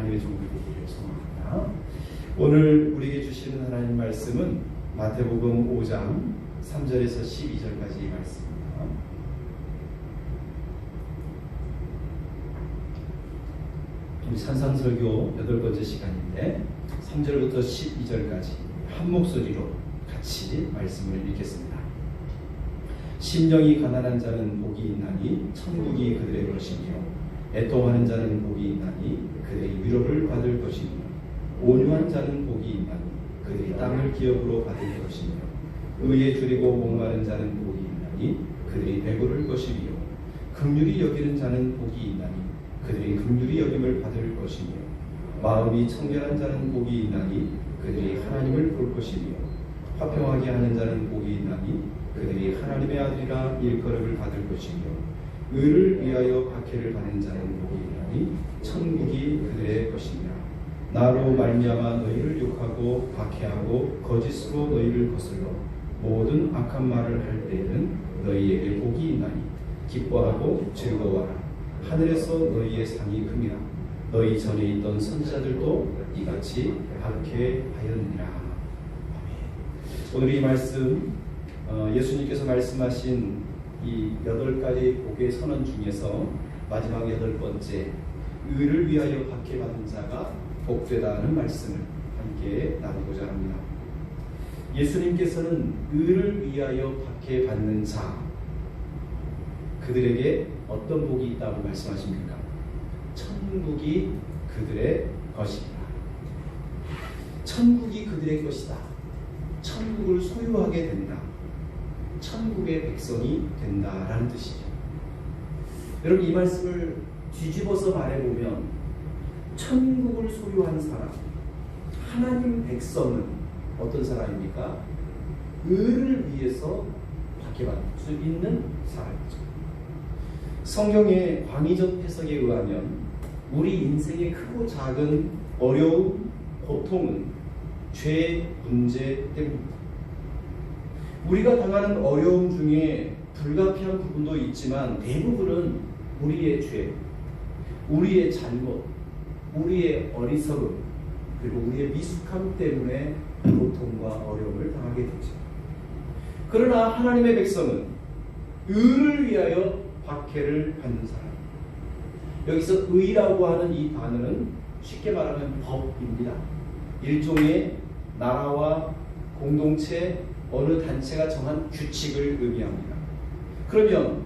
하나님의 종들이 되기를 소망합니다. 오늘 우리에게 주시는 하나님 말씀은 마태복음 5장 3절에서 12절까지 말씀입니다. 우리 산상설교 8번째 시간인데 3절부터 12절까지 한 목소리로 같이 말씀을 읽겠습니다. 심령이 가난한 자는 복이 있나니 천국이 그들의 것이며 애통하는 자는 복이 있나니 그들이 위로를 받을 것이며 온유한 자는 복이 있나니 그들이 땅을 기업으로 받을 것이며 의에 줄이고 목마른 자는 복이 있나니 그들이 배부를 것이며 긍휼히 여기는 자는 복이 있나니 그들이 긍휼히 여김을 받을 것이며 마음이 청결한 자는 복이 있나니 그들이 하나님을 볼 것이며 화평하게 하는 자는 복이 있나니 그들이 하나님의 아들이라 일컬음을 받을 것이며 의를 위하여 박해를 받는 자는 복이 있나니 천국이 그들의 것이며 나로 말미암아 너희를 욕하고 박해하고 거짓으로 너희를 거슬러 모든 악한 말을 할 때에는 너희에게 복이 있나니 기뻐하고 즐거워하라. 하늘에서 너희의 상이 큼이라. 너희 전에 있던 선지자들도 이같이 박해하였느니라. 오늘 이 말씀 예수님께서 말씀하신 이 8가지 복의 선언 중에서 마지막 8번째 의를 위하여 박해받은 자가 복되다는 말씀을 함께 나누고자 합니다. 예수님께서는 의를 위하여 박해받는 자 그들에게 어떤 복이 있다고 말씀하십니까? 천국이 그들의 것이다. 천국이 그들의 것이다. 천국을 소유하게 된다. 천국의 백성이 된다라는 뜻이죠. 여러분 이 말씀을 뒤집어서 말해보면 천국을 소유한 사람, 하나님 백성은 어떤 사람입니까? 의를 위해서 박해받을 수 있는 사람이죠. 성경의 광의적 해석에 의하면 우리 인생의 크고 작은 어려움, 고통은 죄 문제 때문입니다. 우리가 당하는 어려움 중에 불가피한 부분도 있지만 대부분은 우리의 죄, 우리의 잘못, 우리의 어리석음, 그리고 우리의 미숙함 때문에 고통과 어려움을 당하게 되죠. 그러나 하나님의 백성은 의를 위하여 박해를 받는 사람. 여기서 의라고 하는 이 단어는 쉽게 말하면 법입니다. 일종의 나라와 공동체 어느 단체가 정한 규칙을 의미합니다. 그러면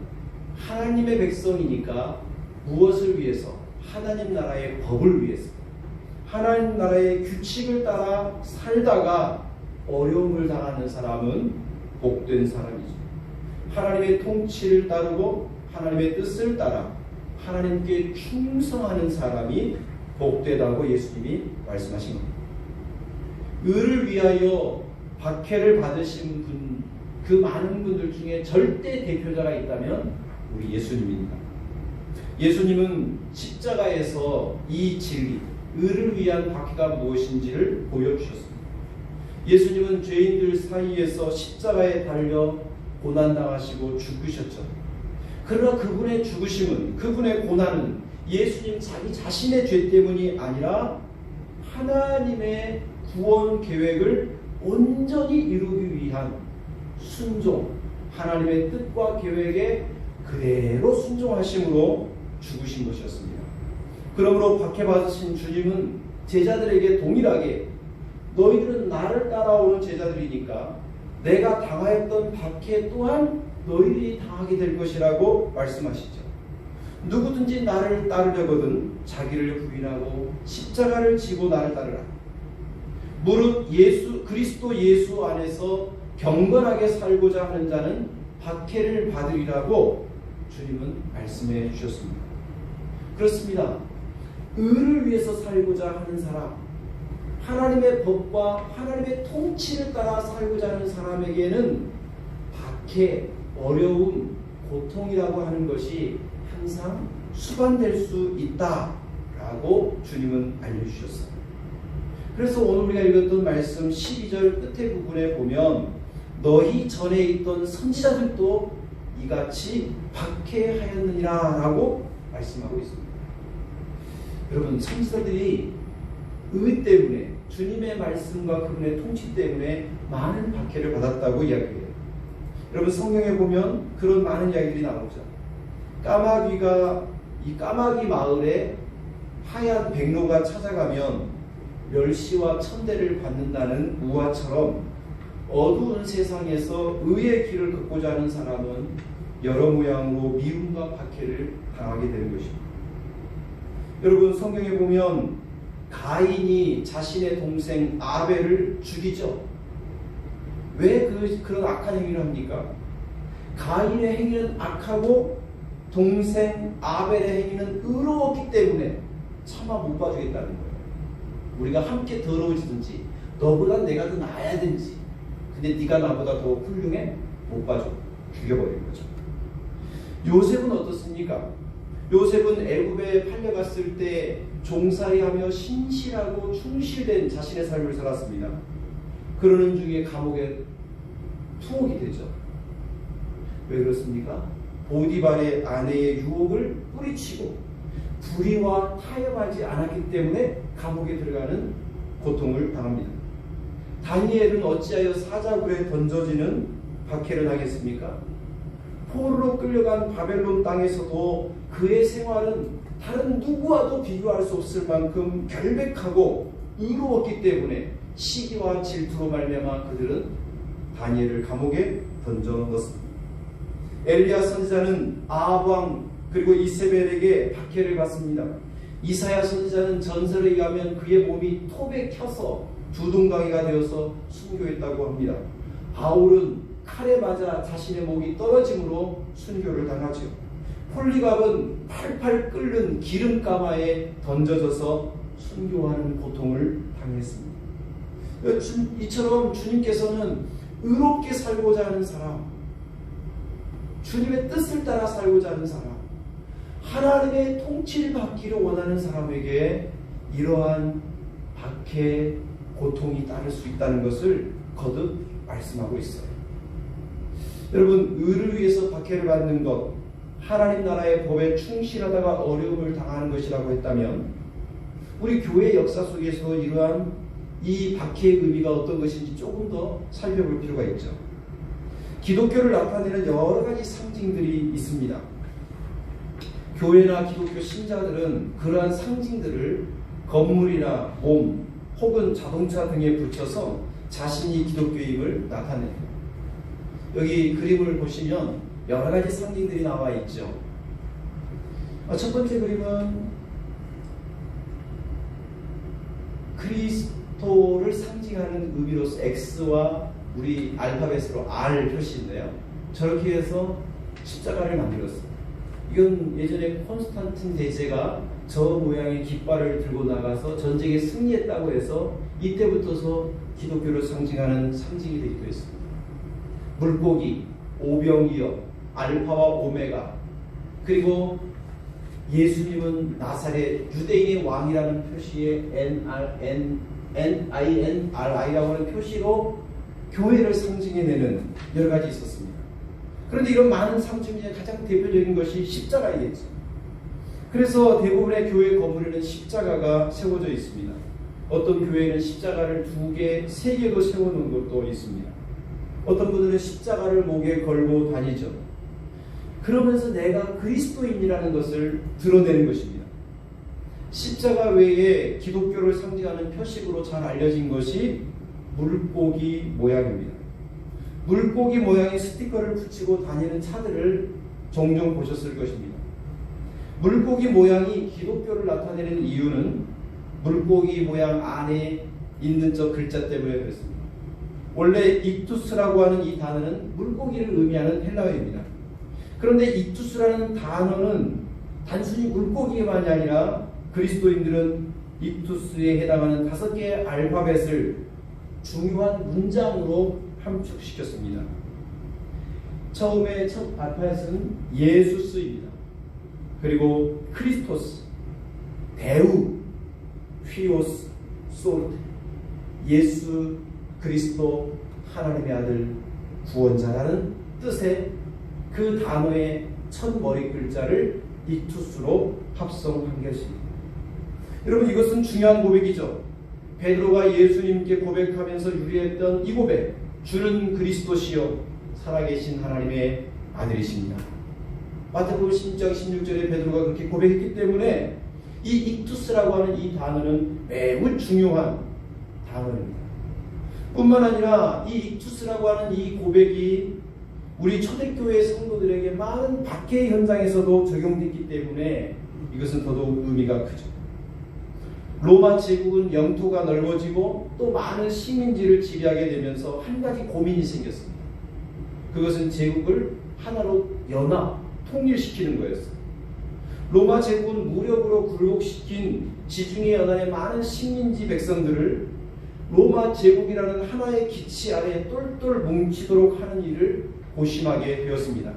하나님의 백성이니까 무엇을 위해서? 하나님 나라의 법을 위해서, 하나님 나라의 규칙을 따라 살다가 어려움을 당하는 사람은 복된 사람이죠. 하나님의 통치를 따르고 하나님의 뜻을 따라 하나님께 충성하는 사람이 복되다고 예수님이 말씀하신 겁니다. 의를 위하여 박해를 받으신 분, 그 많은 분들 중에 절대 대표자가 있다면 우리 예수님입니다. 예수님은 십자가에서 이 진리, 의를 위한 박해가 무엇인지를 보여주셨습니다. 예수님은 죄인들 사이에서 십자가에 달려 고난당하시고 죽으셨죠. 그러나 그분의 죽으심은, 그분의 고난은 예수님 자기 자신의 죄 때문이 아니라 하나님의 구원 계획을 온전히 이루기 위한 순종, 하나님의 뜻과 계획에 그대로 순종하심으로 죽으신 것이었습니다. 그러므로 박해받으신 주님은 제자들에게 동일하게 너희들은 나를 따라오는 제자들이니까 내가 당하였던 박해 또한 너희들이 당하게 될 것이라고 말씀하시죠. 누구든지 나를 따르려거든 자기를 부인하고 십자가를 지고 나를 따르라. 무릇 그리스도 예수 안에서 경건하게 살고자 하는 자는 박해를 받으리라고 주님은 말씀해 주셨습니다. 그렇습니다. 의를 위해서 살고자 하는 사람, 하나님의 법과 하나님의 통치를 따라 살고자 하는 사람에게는 박해, 어려움, 고통이라고 하는 것이 항상 수반될 수 있다라고 주님은 알려주셨어요. 그래서 오늘 우리가 읽었던 말씀 12절 끝에 부분에 보면 너희 전에 있던 선지자들도 이같이 박해하였느니라 라고 말씀하고 있습니다. 여러분, 선지자들이 의 때문에, 주님의 말씀과 그분의 통치 때문에 많은 박해를 받았다고 이야기해요. 여러분, 성경에 보면 그런 많은 이야기들이 나오죠. 이 까마귀 마을에 하얀 백로가 찾아가면 멸시와 천대를 받는다는 우화처럼 어두운 세상에서 의의 길을 걷고자 하는 사람은 여러 모양으로 미움과 박해를 당하게 되는 것입니다. 여러분, 성경에 보면 가인이 자신의 동생 아벨을 죽이죠. 왜 그런 악한 행위를 합니까? 가인의 행위는 악하고 동생 아벨의 행위는 의로웠기 때문에 차마 못 봐주겠다는 거예요. 우리가 함께 더러워지든지 너보다 내가 더 나아야 되는지, 근데 네가 나보다 더 훌륭해? 못 봐줘. 죽여버린 거죠. 요셉은 어떻습니까? 요셉은 애굽에 팔려갔을 때 종살이하며 신실하고 충실된 자신의 삶을 살았습니다. 그러는 중에 감옥에 투옥이 되죠. 왜 그렇습니까? 보디발의 아내의 유혹을 뿌리치고 불의와 타협하지 않았기 때문에 감옥에 들어가는 고통을 당합니다. 다니엘은 어찌하여 사자굴에 던져지는 박해를 당했습니까? 포로로 끌려간 바벨론 땅에서도 그의 생활은 다른 누구와도 비교할 수 없을 만큼 결백하고 의로웠기 때문에 시기와 질투로 말미암아 그들은 다니엘을 감옥에 던져 넣었습니다. 엘리야 선지자는 아합 왕 그리고 이세벨에게 박해를 받습니다. 이사야 선지자는 전설에 의하면 그의 몸이 톱에 켜서 두둥강이가 되어서 순교했다고 합니다. 바울은 칼에 맞아 자신의 목이 떨어짐으로 순교를 당하죠. 폴리갑은 팔팔 끓는 기름가마에 던져져서 순교하는 고통을 당했습니다. 이처럼 주님께서는 의롭게 살고자 하는 사람, 주님의 뜻을 따라 살고자 하는 사람, 하나님의 통치를 받기를 원하는 사람에게 이러한 박해, 고통이 따를 수 있다는 것을 거듭 말씀하고 있어요. 여러분, 의를 위해서 박해를 받는 것, 하나님 나라의 법에 충실하다가 어려움을 당하는 것이라고 했다면, 우리 교회 역사 속에서 이러한 이 박해의 의미가 어떤 것인지 조금 더 살펴볼 필요가 있죠. 기독교를 나타내는 여러 가지 상징들이 있습니다. 교회나 기독교 신자들은 그러한 상징들을 건물이나 몸 혹은 자동차 등에 붙여서 자신이 기독교임을 나타내요. 여기 그림을 보시면 여러 가지 상징들이 나와 있죠. 첫 번째 그림은 그리스도를 상징하는 의미로서 X와 우리 알파벳으로 R 표시인데요. 저렇게 해서 십자가를 만들었어요. 이건 예전에 콘스탄틴 대제가 저 모양의 깃발을 들고 나가서 전쟁에 승리했다고 해서 이때부터서 기독교를 상징하는 상징이 되기도 했습니다. 물고기, 오병이어, 알파와 오메가, 그리고 예수님은 나사렛 유대인의 왕이라는 표시에 NINRI라고 하는 표시로 교회를 상징해내는 여러 가지 있었습니다. 그런데 이런 많은 상징 중에 가장 대표적인 것이 십자가이겠죠. 그래서 대부분의 교회 건물에는 십자가가 세워져 있습니다. 어떤 교회는 십자가를 2개, 3개도 세워놓은 것도 있습니다. 어떤 분들은 십자가를 목에 걸고 다니죠. 그러면서 내가 그리스도인이라는 것을 드러내는 것입니다. 십자가 외에 기독교를 상징하는 표식으로 잘 알려진 것이 물고기 모양입니다. 물고기 모양의 스티커를 붙이고 다니는 차들을 종종 보셨을 것입니다. 물고기 모양이 기독교를 나타내는 이유는 물고기 모양 안에 있는 저 글자 때문에 그렇습니다. 원래 익투스라고 하는 이 단어는 물고기를 의미하는 헬라어입니다. 그런데 익투스라는 단어는 단순히 물고기만이 아니라 그리스도인들은 익투스에 해당하는 5개의 알파벳을 중요한 문장으로 함축시켰습니다. 처음에 첫 알파벳은 예수스입니다. 그리고 크리스토스, 대우, 휘오스, 소르트, 예수 그리스도 하나님의 아들 구원자라는 뜻의 그 단어의 첫 머리 글자를 익투스로 합성한 것입니다. 여러분, 이것은 중요한 고백이죠. 베드로가 예수님께 고백하면서 유리했던 이 고백, 주는 그리스도시요 살아계신 하나님의 아들이십니다. 마태복음 10장 16절에 베드로가 그렇게 고백했기 때문에 이 익투스라고 하는 이 단어는 매우 중요한 단어입니다. 뿐만 아니라 이 익투스라고 하는 이 고백이 우리 초대교회 성도들에게 많은 박해 현장에서도 적용됐기 때문에 이것은 더더욱 의미가 크죠. 로마 제국은 영토가 넓어지고 또 많은 식민지를 지배하게 되면서 한 가지 고민이 생겼습니다. 그것은 제국을 하나로 연합, 통일시키는 거였어요. 로마 제국은 무력으로 굴복시킨 지중해 연안의 많은 식민지 백성들을 로마 제국이라는 하나의 기치 아래 똘똘 뭉치도록 하는 일을 고심하게 되었습니다.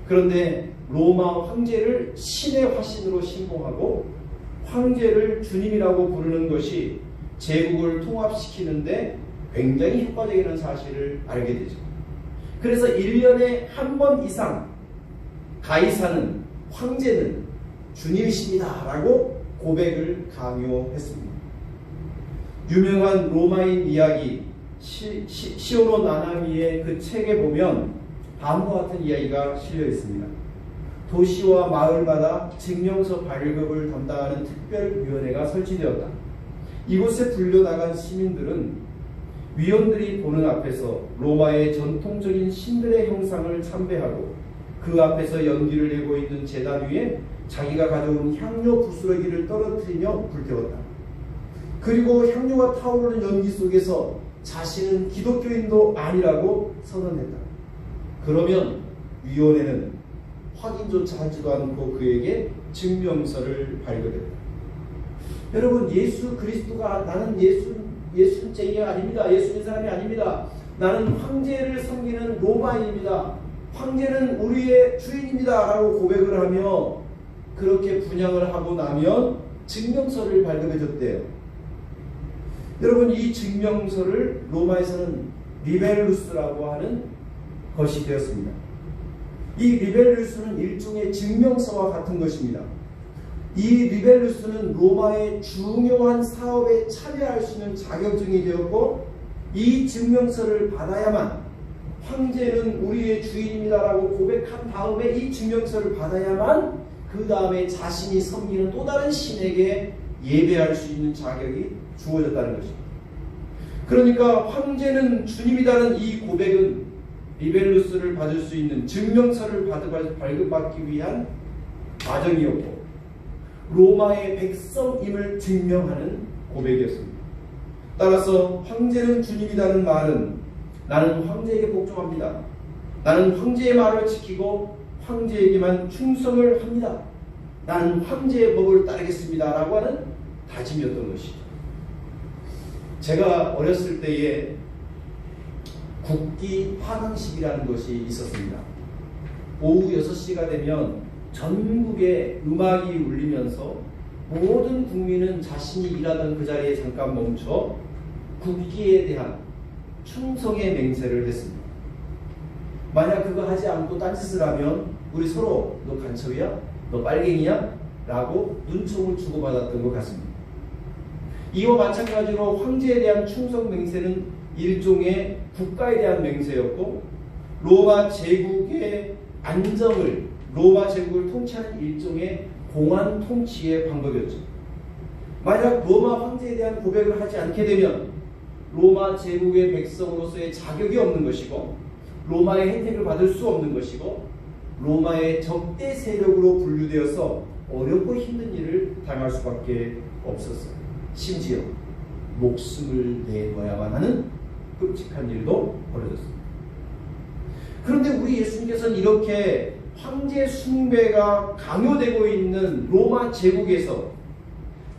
그런데 로마 황제를 신의 화신으로 신봉하고 황제를 주님이라고 부르는 것이 제국을 통합시키는데 굉장히 효과적이라는 사실을 알게 되죠. 그래서 1년에 한 번 이상 가이사는, 황제는 주님이십니다 라고 고백을 강요했습니다. 유명한 로마인 이야기 시오노 나나미의 그 책에 보면 다음과 같은 이야기가 실려 있습니다. 도시와 마을마다 증명서 발급을 담당하는 특별위원회가 설치되었다. 이곳에 불려나간 시민들은 위원들이 보는 앞에서 로마의 전통적인 신들의 형상을 참배하고 그 앞에서 연기를 내고 있는 제단 위에 자기가 가져온 향료 부스러기를 떨어뜨리며 불태웠다. 그리고 향료가 타오르는 연기 속에서 자신은 기독교인도 아니라고 선언했다. 그러면 위원회는 확인조차 하지도 않고 그에게 증명서를 발급했다. 여러분, 예수 그리스도가 나는 예수쟁이 아닙니다. 예수님 사람이 아닙니다. 나는 황제를 섬기는 로마인입니다. 황제는 우리의 주인입니다 라고 고백을 하며 그렇게 분양을 하고 나면 증명서를 발급해줬대요. 여러분, 이 증명서를 로마에서는 리벨루스라고 하는 것이 되었습니다. 이 리벨루스는 일종의 증명서와 같은 것입니다. 이 리벨루스는 로마의 중요한 사업에 참여할 수 있는 자격증이 되었고 이 증명서를 받아야만 황제는 우리의 주인입니다라고 고백한 다음에 이 증명서를 받아야만 그 다음에 자신이 섬기는 또 다른 신에게 예배할 수 있는 자격이 주어졌다는 것입니다. 그러니까 황제는 주님이라는 이 고백은 리벨루스를 받을 수 있는 증명서를 발급받기 위한 과정이었고 로마의 백성임을 증명하는 고백이었습니다. 따라서 황제는 주님이라는 말은 나는 황제에게 복종합니다. 나는 황제의 말을 지키고 황제에게만 충성을 합니다. 나는 황제의 법을 따르겠습니다 라고 하는 다짐이었던 것이죠. 제가 어렸을 때에 국기 환항식이라는 것이 있었습니다. 오후 6시가 되면 전국에 음악이 울리면서 모든 국민은 자신이 일하던 그 자리에 잠깐 멈춰 국기에 대한 충성의 맹세를 했습니다. 만약 그거 하지 않고 딴짓을 하면 우리 서로 너 간첩이야? 너 빨갱이야? 라고 눈총을 주고받았던 것 같습니다. 이와 마찬가지로 황제에 대한 충성 맹세는 일종의 국가에 대한 맹세였고 로마 제국의 안정을 로마 제국을 통치하는 일종의 공안 통치의 방법이었죠. 만약 로마 황제에 대한 고백을 하지 않게 되면 로마 제국의 백성으로서의 자격이 없는 것이고 로마의 혜택을 받을 수 없는 것이고 로마의 적대 세력으로 분류되어서 어렵고 힘든 일을 당할 수밖에 없었어요. 심지어 목숨을 내놓아야만 하는 끔찍한 일도 벌어졌습니다. 그런데 우리 예수님께서는 이렇게 황제 숭배가 강요되고 있는 로마 제국에서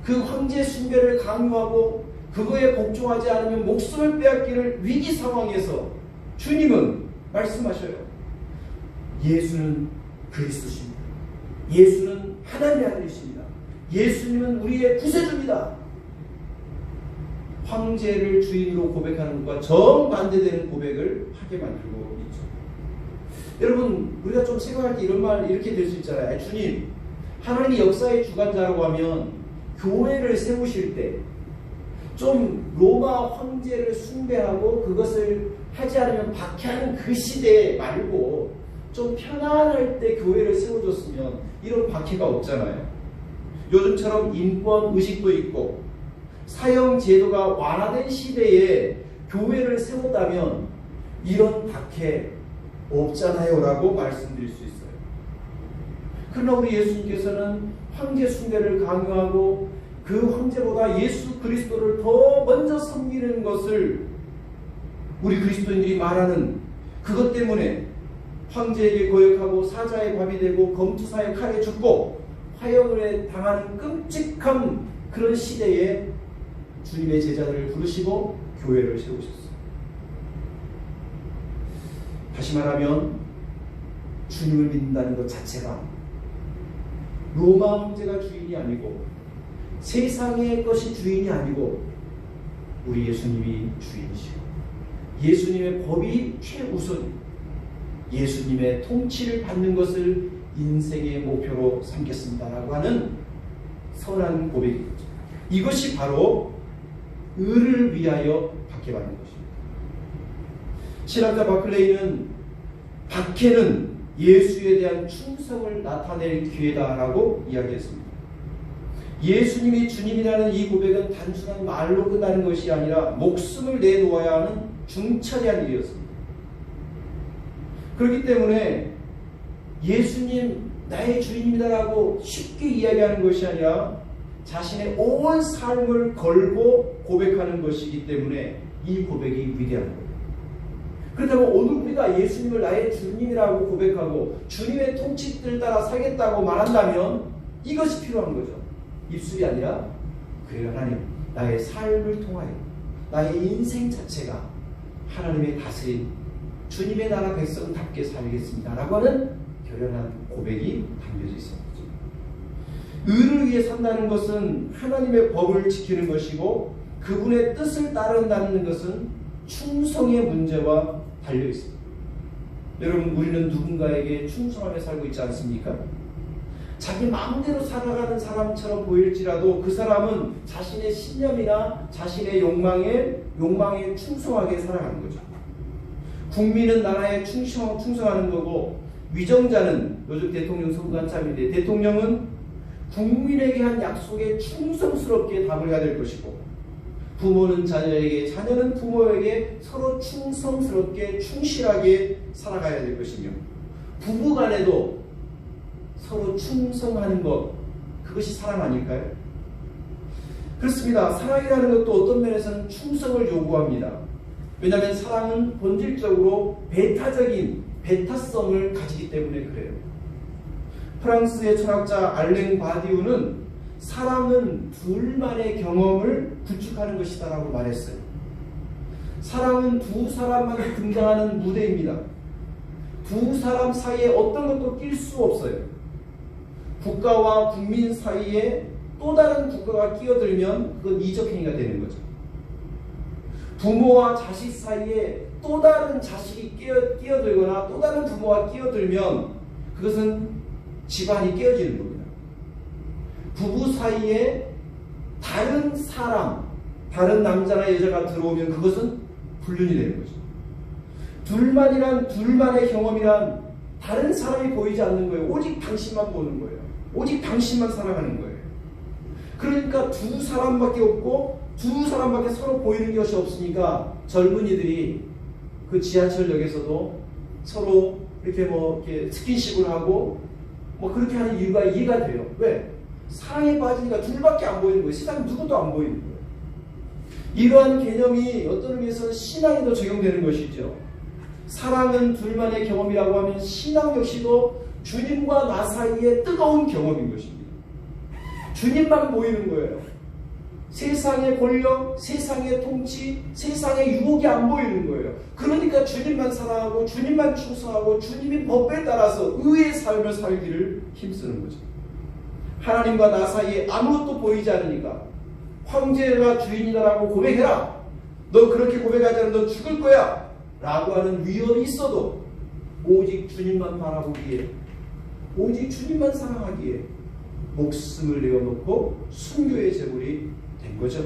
그 황제 숭배를 강요하고 그거에 복종하지 않으면 목숨을 빼앗기는 위기 상황에서 주님은 말씀하셔요. 예수는 그리스도십니다. 예수는 하나님의 아들이십니다. 예수님은 우리의 구세주입니다. 황제를 주인으로 고백하는 것과 정반대되는 고백을 하게 만들고 있죠. 여러분, 우리가 좀 생각할 때 이런 말 이렇게 될 수 있잖아요. 주님, 하나님이 역사의 주관자라고 하면 교회를 세우실 때 좀 로마 황제를 숭배하고 그것을 하지 않으면 박해하는 그 시대 말고 좀 편안할 때 교회를 세워줬으면 이런 박해가 없잖아요. 요즘처럼 인권 의식도 있고 사형 제도가 완화된 시대에 교회를 세웠다면 이런 박해 없잖아요 라고 말씀드릴 수 있어요. 그러나 우리 예수님께서는 황제 숭배를 강요하고 그 황제보다 예수 그리스도를 더 먼저 섬기는 것을 우리 그리스도인들이 말하는 그것 때문에 황제에게 거역하고 사자의 밥이 되고 검투사의 칼에 죽고 화형을 당하는 끔찍한 그런 시대에 주님의 제자들을 부르시고 교회를 세우셨어요. 다시 말하면 주님을 믿는다는 것 자체가 로마 황제가 주인이 아니고 세상의 것이 주인이 아니고 우리 예수님이 주인이시고 예수님의 법이 최우선, 예수님의 통치를 받는 것을 인생의 목표로 삼겠습니다라고 하는 선한 고백입니다. 이것이 바로 의를 위하여 박해받는 것입니다. 신학자 바클레이는 박해는 예수에 대한 충성을 나타낼 기회다라고 이야기했습니다. 예수님이 주님이라는 이 고백은 단순한 말로 끝나는 것이 아니라 목숨을 내놓아야 하는 중차대한 일이었습니다. 그렇기 때문에 예수님 나의 주인입니다라고 쉽게 이야기하는 것이 아니라 자신의 온 삶을 걸고 고백하는 것이기 때문에 이 고백이 위대한 거예요. 그렇다면 오늘 우리가 예수님을 나의 주님이라고 고백하고 주님의 통치를 따라 살겠다고 말한다면 이것이 필요한 거죠. 입술이 아니라 그래요 하나님 나의 삶을 통하여 나의 인생 자체가 하나님의 다스림 주님의 나라 백성답게 살겠습니다 라고 하는 결연한 고백이 담겨져 있습니다. 의를 위해 산다는 것은 하나님의 법을 지키는 것이고 그분의 뜻을 따른다는 것은 충성의 문제와 달려 있습니다. 여러분 우리는 누군가에게 충성하며 살고 있지 않습니까? 자기 마음대로 살아가는 사람처럼 보일지라도 그 사람은 자신의 신념이나 자신의 욕망에 충성하게 살아가는 거죠. 국민은 나라에 충성하는 거고 위정자는 요즘 대통령 선거 한참인데 대통령은 국민에게 한 약속에 충성스럽게 답을 해야 될 것이고 부모는 자녀에게 자녀는 부모에게 서로 충성스럽게 충실하게 살아가야 될 것이며 부부간에도 서로 충성하는 것 그것이 사랑 아닐까요? 그렇습니다. 사랑이라는 것도 어떤 면에서는 충성을 요구합니다. 왜냐하면 사랑은 본질적으로 배타성을 가지기 때문에 그래요. 프랑스의 철학자 알랭 바디우는 사랑은 둘만의 경험을 구축하는 것이다 라고 말했어요. 사랑은 두 사람만이 등장하는 무대입니다. 두 사람 사이에 어떤 것도 낄 수 없어요. 국가와 국민 사이에 또 다른 국가가 끼어들면 그건 이적행위가 되는 거죠. 부모와 자식 사이에 또 다른 자식이 끼어들거나 또 다른 부모가 끼어들면 그것은 집안이 깨어지는 겁니다. 부부 사이에 다른 사람, 다른 남자나 여자가 들어오면 그것은 불륜이 되는 거죠. 둘만의 경험이란 다른 사람이 보이지 않는 거예요. 오직 당신만 보는 거예요. 오직 당신만 사랑하는 거예요. 그러니까 두 사람밖에 없고 두 사람밖에 서로 보이는 것이 없으니까 젊은이들이 그 지하철역에서도 서로 이렇게 스킨십을 하고 그렇게 하는 이유가 이해가 돼요. 왜? 사랑에 빠지니까 둘밖에 안 보이는 거예요. 세상 누구도 안 보이는 거예요. 이러한 개념이 어떤 의미에서는 신앙에도 적용되는 것이죠. 사랑은 둘만의 경험이라고 하면 신앙 역시도 주님과 나 사이의 뜨거운 경험인 것입니다. 주님만 보이는 거예요. 세상의 권력, 세상의 통치, 세상의 유혹이 안 보이는 거예요. 그러니까 주님만 사랑하고 주님만 충성하고 주님의 법에 따라서 의의 삶을 살기를 힘쓰는 거죠. 하나님과 나 사이에 아무것도 보이지 않으니까 황제가 주인이다라고 고백해라. 너 그렇게 고백하지 않으면 너 죽을 거야 라고 하는 위협이 있어도 오직 주님만 바라보기에 오직 주님만 사랑하기에 목숨을 내어놓고 순교의 제물이 된 거죠.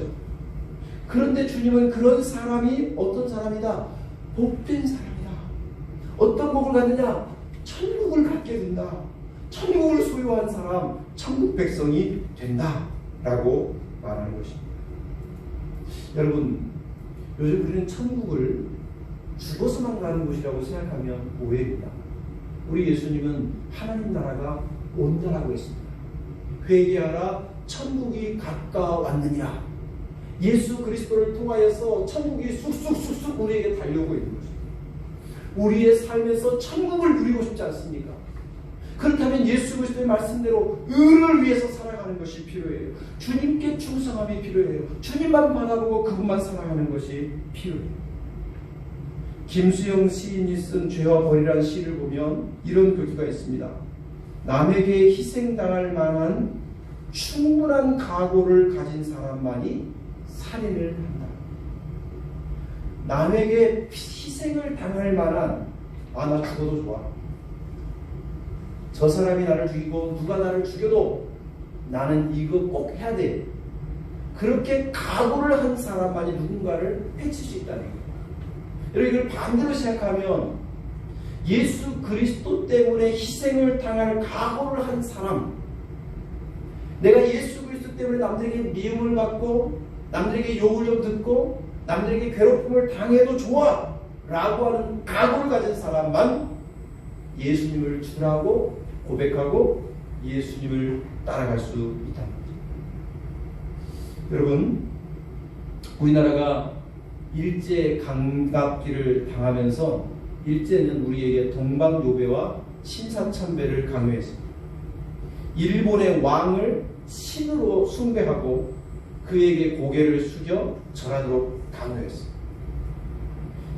그런데 주님은 그런 사람이 어떤 사람이다? 복된 사람이다. 어떤 복을 갖느냐? 천국을 갖게 된다. 천국을 소유한 사람, 천국 백성이 된다 라고 말하는 것입니다. 여러분, 요즘 우리는 천국을 죽어서만 가는 곳이라고 생각하면 오해입니다. 우리 예수님은 하나님 나라가 온다라고 했습니다. 회개하라, 천국이 가까웠느니라. 예수 그리스도를 통하여서 천국이 쑥쑥쑥쑥 우리에게 달려오고 있는 것입니다. 우리의 삶에서 천국을 누리고 싶지 않습니까? 그렇다면 예수 그리스도의 말씀대로 의를 위해서 살아가는 것이 필요해요. 주님께 충성함이 필요해요. 주님만 바라보고 그분만 사랑하는 것이 필요해요. 김수영 시인이 쓴 죄와 벌이라는 시를 보면 이런 교기가 있습니다. 남에게 희생당할 만한 충분한 각오를 가진 사람만이 살인을 한다. 남에게 희생을 당할 만한, 나 죽어도 좋아. 저 사람이 나를 죽이고 누가 나를 죽여도 나는 이거 꼭 해야 돼. 그렇게 각오를 한 사람만이 누군가를 해칠 수 있다는 거예요. 여러분, 이걸 반대로 생각하면 예수 그리스도 때문에 희생을 당할 각오를 한 사람, 내가 예수 그리스도 때문에 남들에게 미움을 받고 남들에게 욕을 좀 듣고 남들에게 괴롭힘을 당해도 좋아 라고 하는 각오를 가진 사람만 예수님을 주라고 고백하고 예수님을 따라갈 수 있다는 거죠. 여러분, 우리나라가 일제 강압기를 당하면서 일제는 우리에게 동방요배와 신사참배를 강요했습니다. 일본의 왕을 신으로 숭배하고 그에게 고개를 숙여 절하도록 강요했습니다.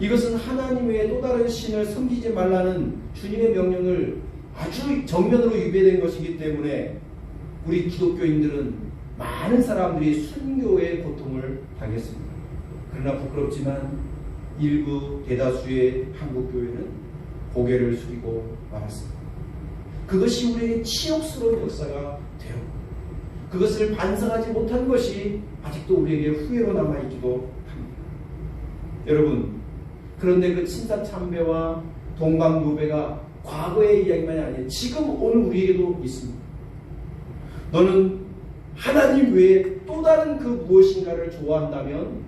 이것은 하나님 외에 또 다른 신을 섬기지 말라는 주님의 명령을 아주 정면으로 위배된 것이기 때문에 우리 기독교인들은 많은 사람들이 순교의 고통을 당했습니다. 그러나 부끄럽지만 일부 대다수의 한국교회는 고개를 숙이고 말았습니다. 그것이 우리에게 치욕스러운 역사가 되었고 그것을 반성하지 못한 것이 아직도 우리에게 후회로 남아있기도 합니다. 여러분, 그런데 그 친사참배와 동방요배가 과거의 이야기만이 아니에요. 지금 오늘 우리에게도 있습니다. 너는 하나님 외에 또 다른 그 무엇인가를 좋아한다면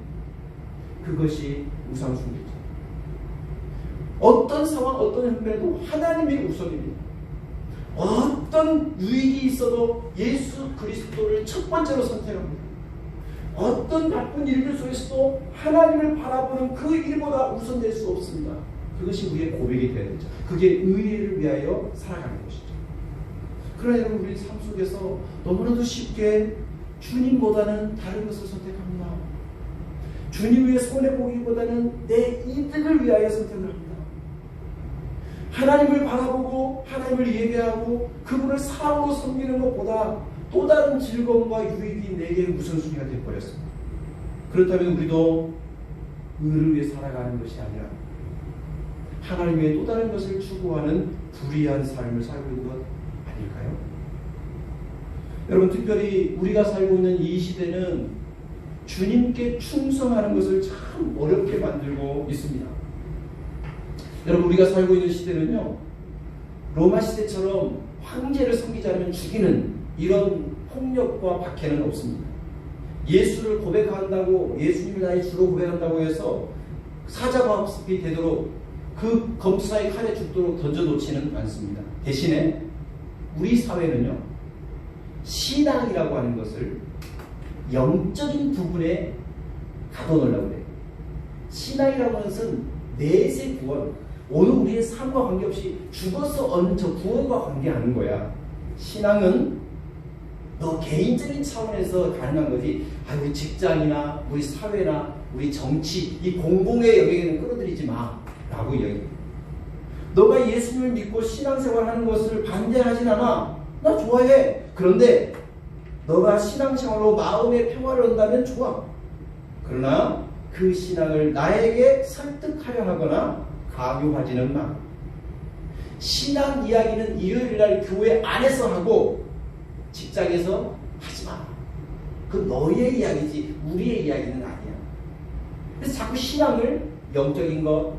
그것이 우상숭배죠. 어떤 상황, 어떤 형편에도 하나님이 우선입니다. 어떤 유익이 있어도 예수 그리스도를 첫 번째로 선택합니다. 어떤 나쁜 일들 속에서도 하나님을 바라보는 그 일보다 우선될 수 없습니다. 그것이 우리의 고백이 되어야 되죠. 그게 의를 위하여 살아가는 것이죠. 그러나 여러분, 우리 삶 속에서 너무나도 쉽게 주님보다는 다른 것을 선택합니다. 주님 위해 손해보기보다는 내 이득을 위하여 선택을 합니다. 하나님을 바라보고 하나님을 예배하고 그분을 사랑으로 섬기는 것보다 또 다른 즐거움과 유익이 내게 우선순위가 되어버렸습니다. 그렇다면 우리도 의를 위해 살아가는 것이 아니라 하나님 외에 또 다른 것을 추구하는 불의한 삶을 살고 있는 것 아닐까요? 여러분, 특별히 우리가 살고 있는 이 시대는 주님께 충성하는 것을 참 어렵게 만들고 있습니다. 여러분, 우리가 살고 있는 시대는요, 로마 시대처럼 황제를 섬기지 않으면 죽이는 이런 폭력과 박해는 없습니다. 예수를 고백한다고, 예수님을 나의 주로 고백한다고 해서 사자밥이 되도록 그 검사의 칼에 죽도록 던져놓지는 않습니다. 대신에 우리 사회는요, 신앙이라고 하는 것을 영적인 부분에 가둬놓으려고 해요. 신앙이라고 하는 것은 내세 구원, 오늘 우리의 삶과 관계없이 죽어서 얻는 저 구원과 관계하는 거야. 신앙은 너 개인적인 차원에서 가능한 거지, 우리 직장이나 우리 사회나 우리 정치, 이 공공의 영역에는 끌어들이지 마 라고 이야기해요. 너가 예수님을 믿고 신앙생활하는 것을 반대하진 않아. 나 좋아해. 그런데 너가 신앙생활로 마음의 평화를 얻는다면 좋아. 그러나 그 신앙을 나에게 설득하려 하거나 강요하지는 마. 신앙 이야기는 일요일날 교회 안에서 하고 직장에서 하지 마. 그 너의 이야기지 우리의 이야기는 아니야. 그래서 자꾸 신앙을 영적인 것,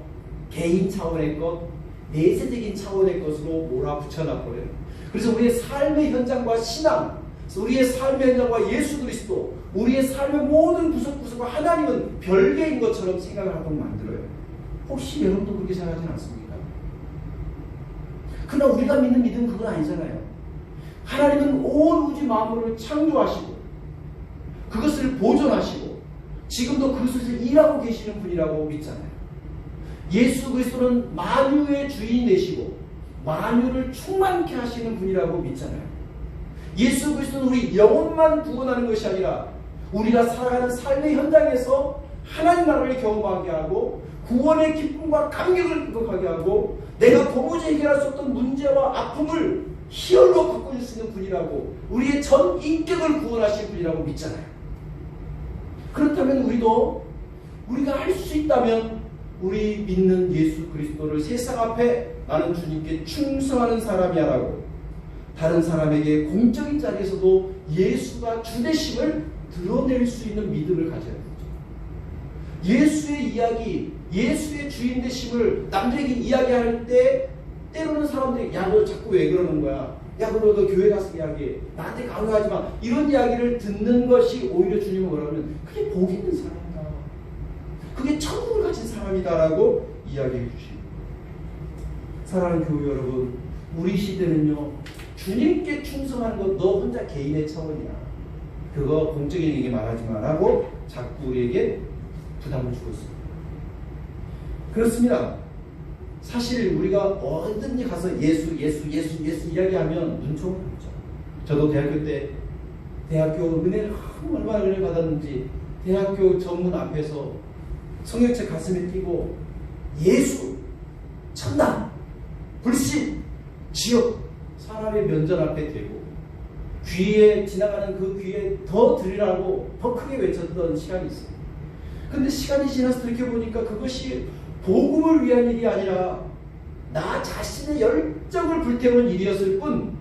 개인 차원의 것, 내세적인 차원의 것으로 몰아붙여놔버려요. 그래서 우리의 삶의 현장과 신앙, 우리의 삶의 현장과 예수 그리스도, 우리의 삶의 모든 구석구석과 하나님은 별개인 것처럼 생각을 하도록 만들어요. 혹시 여러분도 그렇게 생각하지 않습니까? 그러나 우리가 믿는 믿음은 그건 아니잖아요. 하나님은 온 우주 만물을 창조하시고 그것을 보존하시고 지금도 그것을 일하고 계시는 분이라고 믿잖아요. 예수 그리스도는 만유의 주인이 되시고 만유를 충만케 하시는 분이라고 믿잖아요. 예수 그리스도는 우리 영혼만 구원하는 것이 아니라 우리가 살아가는 삶의 현장에서 하나님 나라를 경험하게 하고 구원의 기쁨과 감격을 극복하게 하고 내가 도무지 해결할 수 없던 문제와 아픔을 희열로 바꿔줄 수 있는 분이라고 우리의 전 인격을 구원하실 분이라고 믿잖아요. 그렇다면 우리가 할 수 있다면 우리 믿는 예수 그리스도를 세상 앞에 나는 주님께 충성하는 사람이야 라고 다른 사람에게 공적인 자리에서도 예수가 주되심을 드러낼 수 있는 믿음을 가져야 되죠. 예수의 이야기, 예수의 주인 되심을 남들에게 이야기할 때 때로는 사람들이 야 너 자꾸 왜 그러는 거야? 야 그럼 너 교회 가서 이야기해. 나한테 강요하지 마. 이런 이야기를 듣는 것이 오히려 주님은 뭐라면 그게 복 있는 사람이다. 그게 천국을 가진 사람이다라고 이야기해 주십니다. 사랑하는 교회 여러분, 우리 시대는요 주님께 충성하는 건 너 혼자 개인의 차원이야. 그거 공적인 얘기 말하지 마라고 자꾸 우리에게 부담을 주고 있습니다. 그렇습니다. 사실 우리가 어디든지 가서 예수 이야기하면 눈총을 받죠. 저도 대학교 때 은혜를 얼마나 은혜 받았는지 대학교 정문 앞에서 성경책 가슴에 끼고 예수, 천당, 불신, 지옥 사람의 면전 앞에 대고 귀에 지나가는 그 귀에 더 들으라고 더 크게 외쳤던 시간이 있어요. 근데 시간이 지나서 들켜보니까 그것이 복음을 위한 일이 아니라 나 자신의 열정을 불태우는 일이었을 뿐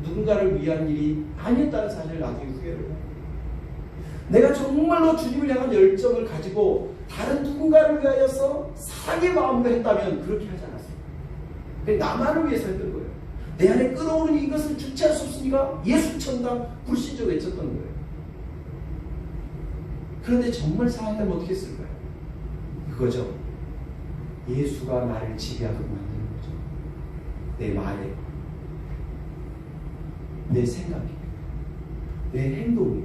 누군가를 위한 일이 아니었다는 사실을 나중에 후회를 해요. 내가 정말로 주님을 향한 열정을 가지고 다른 누군가를 위하여서 사랑의 마음으로 했다면 그렇게 하지 않았습니다. 그냥 나만을 위해서 했던 거예요. 내 안에 끓어오르는 이것을 주체할 수 없으니까 예수 천당 불신조 외쳤던 거예요. 그런데 정말 사랑하면 어떻게 했을까요? 그거죠. 예수가 나를 지배하도록 만드는 거죠. 내 말에, 내 생각에, 내 행동에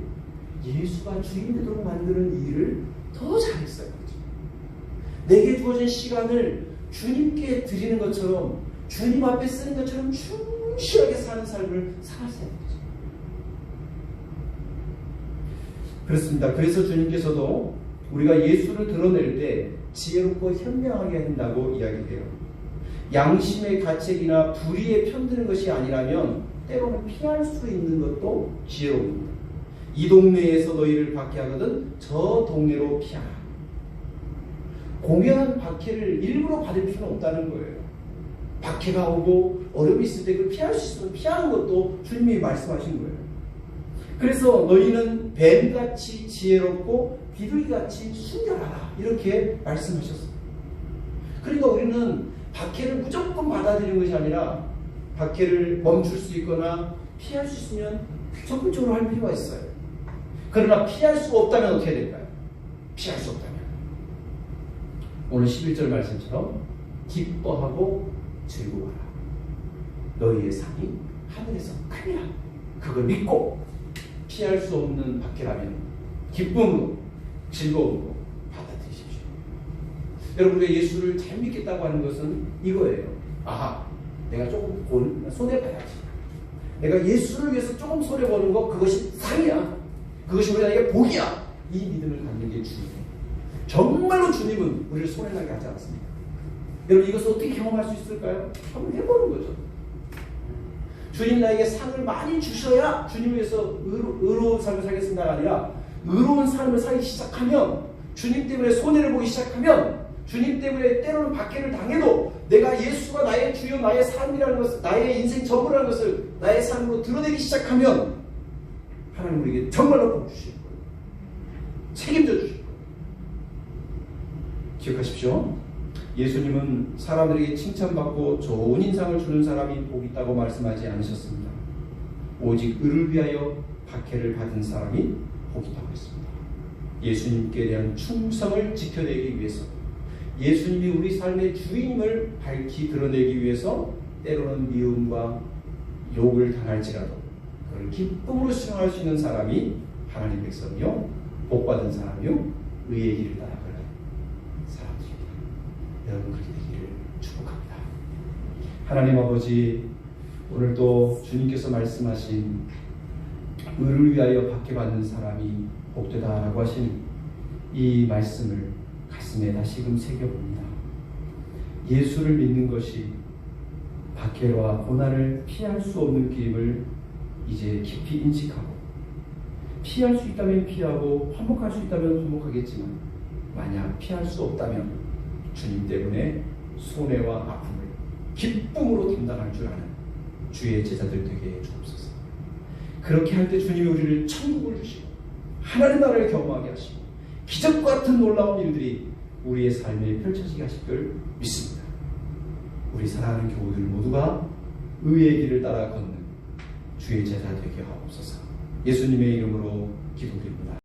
예수가 주인 되도록 만드는 일을 더 잘했어요. 내게 주어진 시간을 주님께 드리는 것처럼 주님 앞에 쓰는 것처럼 충실하게 사는 삶을 살았어야 되죠. 그렇습니다. 그래서 주님께서도 우리가 예수를 드러낼 때 지혜롭고 현명하게 한다고 이야기해요. 양심의 가책이나 불의에 편드는 것이 아니라면 때로는 피할 수 있는 것도 지혜로웁니다. 이 동네에서 너희를 박해하거든 저 동네로 피하라. 공연한 박해를 일부러 받을 필요는 없다는 거예요. 박해가 오고 어려움이 있을 때 그걸 피할 수 있으면 피하는 것도 주님이 말씀하신 거예요. 그래서 너희는 뱀같이 지혜롭고 비둘기같이 순결하라 이렇게 말씀하셨어요. 그러니까 우리는 박해를 무조건 받아들이는 것이 아니라 박해를 멈출 수 있거나 피할 수 있으면 적극적으로 할 필요가 있어요. 그러나 피할 수가 없다면 어떻게 될까요? 피할 수 없다면 오늘 11절 말씀처럼 기뻐하고 즐거워하라. 너희의 상이 하늘에서 크니라. 그걸 믿고 피할 수 없는 박해라면 기쁨으로 즐거움으로 받아들이십시오. 여러분, 우리가 예수를 잘 믿겠다고 하는 것은 이거예요. 아하, 내가 조금 손해봐야지. 내가 예수를 위해서 조금 손해보는 거 그것이 상이야. 그것이 우리에게 복이야. 이 믿음을 갖는 게 주님이에요. 정말로 주님은 우리를 손해나게 하지 않습니다. 여러분, 이것을 어떻게 경험할 수 있을까요? 한번 해보는 거죠. 주님 나에게 상을 많이 주셔야 주님을 위해서 의로운 삶을 살겠습니다가 아니라 의로운 삶을 살기 시작하면 주님 때문에 손해를 보기 시작하면 주님 때문에 때로는 박해를 당해도 내가 예수가 나의 주요 나의 삶이라는 것을, 나의 인생 전부라는 것을 나의 삶으로 드러내기 시작하면 하나님 우리에게 정말로 복 주실 거예요. 책임져 주실 거예요. 기억하십시오. 예수님은 사람들에게 칭찬받고 좋은 인상을 주는 사람이 복 있다고 말씀하지 않으셨습니다. 오직 의를 위하여 박해를 받은 사람이 복 있다고 했습니다. 예수님께 대한 충성을 지켜내기 위해서, 예수님이 우리 삶의 주인임을 밝히 드러내기 위해서 때로는 미움과 욕을 당할지라도 그걸 기쁨으로 수용할 수 있는 사람이 하나님 백성이요 복받은 사람이요 의의 길을 따라가는 사람들입니다. 여러분 그렇게 되기를 축복합니다. 하나님 아버지, 오늘도 주님께서 말씀하신 의를 위하여 박해받는 사람이 복되다라고 하신 이 말씀을 가슴에 다시금 새겨봅니다. 예수를 믿는 것이 박해와 고난을 피할 수 없는 길임을 이제 깊이 인식하고, 피할 수 있다면 피하고 화목할 수 있다면 화목하겠지만 만약 피할 수 없다면 주님 때문에 손해와 아픔을 기쁨으로 감당할 줄 아는 주의 제자들 되게 해주옵소서. 그렇게 할 때 주님이 우리를 천국을 주시고 하나님 나라를 경험하게 하시고 기적과 같은 놀라운 일들이 우리의 삶에 펼쳐지게 하실 줄 믿습니다. 우리 사랑하는 교우들 모두가 의의 길을 따라 걷는 주의 제자 되게 하옵소서. 예수님의 이름으로 기도드립니다.